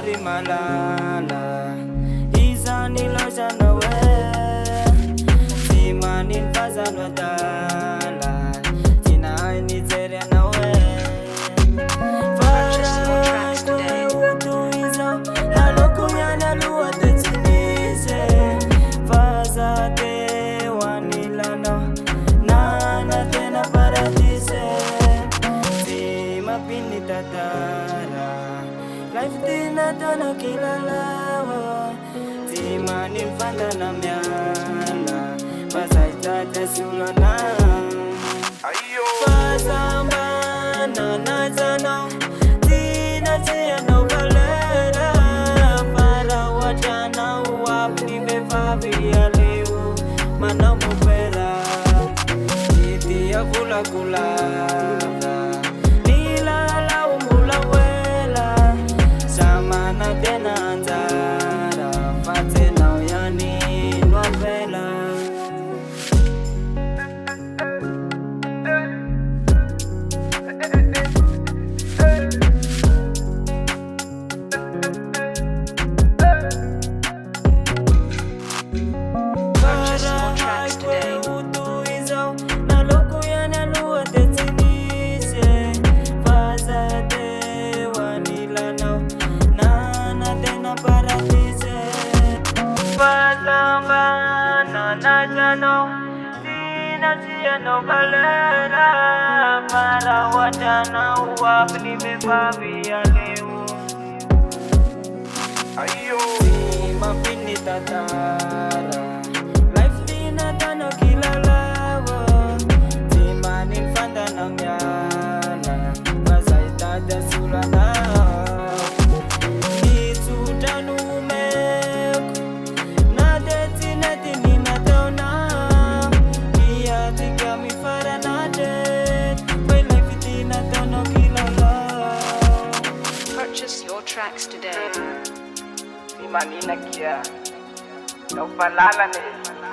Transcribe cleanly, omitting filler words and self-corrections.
somary malala izany lozana we tsy manin fazano adala tsy nahay nijery anao we laloko ihany aloha de tsy nisy faza teo anilanao nana tena paradise tsy mampiny tantara life tina tana kilalawa tsy manin fantana miala fazaitata sulana fazambana nazanao tina tianao valera para wajanao apni bevavi aleu manao mopera itia kula-kulava nilalau mula wela samana tena anjara fatenao yani novela najano sina tiano valera para wajana wapni bebavi aleu ayo mampini tatara life tina tano kilalawa timanin fandana miala bazaitada sulana Purchase your tracks today. Imanina kia, kau palala ne.